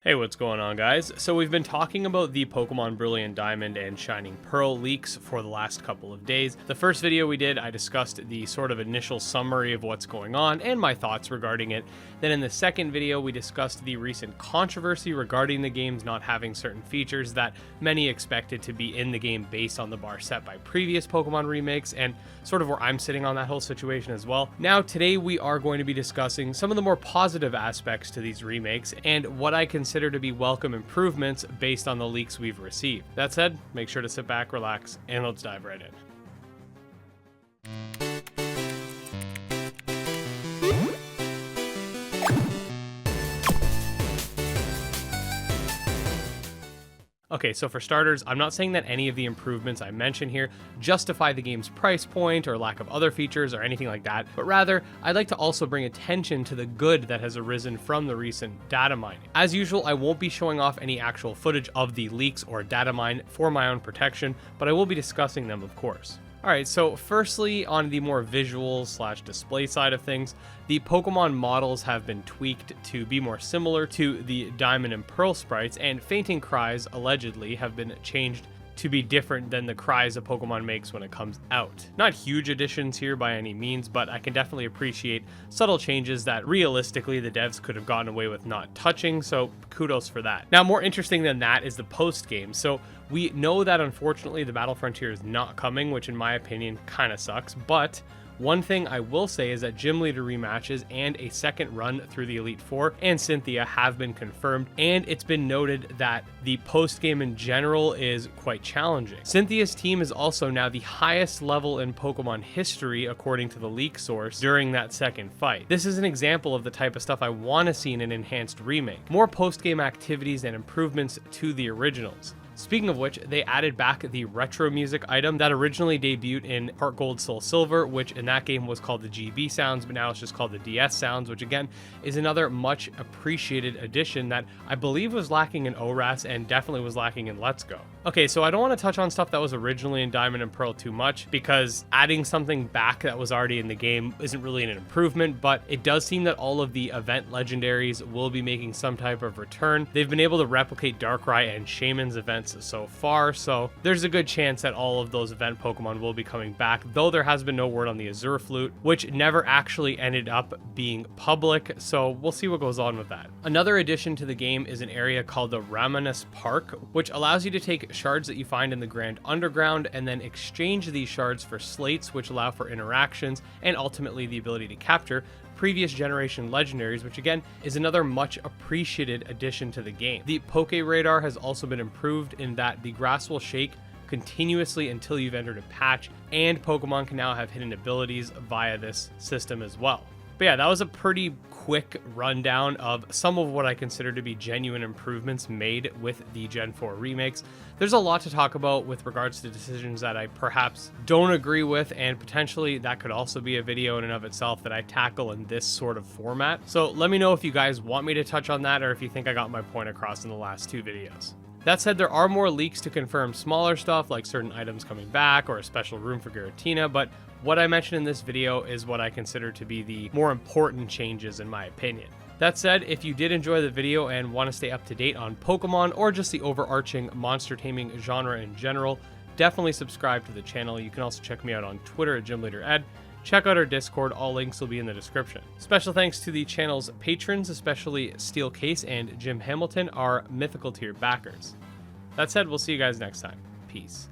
Hey, what's going on, guys? So we've been talking about the Pokemon Brilliant Diamond and Shining Pearl leaks for the last couple of days. The first video we did, I discussed the sort of initial summary of what's going on and my thoughts regarding it. Then in the second video, we discussed the recent controversy regarding the games not having certain features that many expected to be in the game based on the bar set by previous Pokemon remakes, and sort of where I'm sitting on that whole situation as well. Now, today we are going to be discussing some of the more positive aspects to these remakes and what I consider to be welcome improvements based on the leaks we've received. That said, make sure to sit back, relax, and let's dive right in. Okay, so for starters, I'm not saying that any of the improvements I mention here justify the game's price point or lack of other features or anything like that, but rather, I'd like to also bring attention to the good that has arisen from the recent data mining. As usual, I won't be showing off any actual footage of the leaks or data mine for my own protection, but I will be discussing them, of course. Alright, so firstly, on the more visual / display side of things, the Pokemon models have been tweaked to be more similar to the Diamond and Pearl sprites, and fainting cries, allegedly, have been changed to be different than the cries a Pokemon makes when it comes out. Not huge additions here by any means, but I can definitely appreciate subtle changes that realistically the devs could have gotten away with not touching, so kudos for that. Now, more interesting than that is the post-game. So we know that unfortunately the Battle Frontier is not coming, which in my opinion kind of sucks, but one thing I will say is that gym leader rematches and a second run through the Elite Four and Cynthia have been confirmed, and it's been noted that the post-game in general is quite challenging. Cynthia's team is also now the highest level in Pokemon history according to the leak source during that second fight. This is an example of the type of stuff I want to see in an enhanced remake. More post-game activities and improvements to the originals. Speaking of which, they added back the retro music item that originally debuted in Heart Gold Soul Silver, which in that game was called the GB sounds, but now it's just called the DS sounds, which again is another much appreciated addition that I believe was lacking in ORAS and definitely was lacking in Let's Go. Okay, so I don't want to touch on stuff that was originally in Diamond and Pearl too much, because adding something back that was already in the game isn't really an improvement, but it does seem that all of the event legendaries will be making some type of return. They've been able to replicate Darkrai and Shaman's events so far, so there's a good chance that all of those event Pokemon will be coming back, though there has been no word on the Azure Flute, which never actually ended up being public, so we'll see what goes on with that. Another addition to the game is an area called the Ramanus Park, which allows you to take shards that you find in the Grand Underground and then exchange these shards for slates, which allow for interactions and ultimately the ability to capture previous generation legendaries, which again is another much appreciated addition to the game. The Poke Radar has also been improved in that the grass will shake continuously until you've entered a patch, and Pokemon can now have hidden abilities via this system as well. But yeah, that was a pretty quick rundown of some of what I consider to be genuine improvements made with the Gen 4 remakes. There's a lot to talk about with regards to decisions that I perhaps don't agree with, and potentially that could also be a video in and of itself that I tackle in this sort of format. So let me know if you guys want me to touch on that or if you think I got my point across in the last two videos. That said, there are more leaks to confirm smaller stuff like certain items coming back or a special room for Giratina, but what I mentioned in this video is what I consider to be the more important changes in my opinion. That said, if you did enjoy the video and want to stay up to date on Pokemon or just the overarching monster taming genre in general, definitely subscribe to the channel. You can also check me out on Twitter at GymLeaderEd. Check out our Discord, all links will be in the description. Special thanks to the channel's patrons, especially Steel Case and Jim Hamilton, our mythical tier backers. That said, we'll see you guys next time. Peace.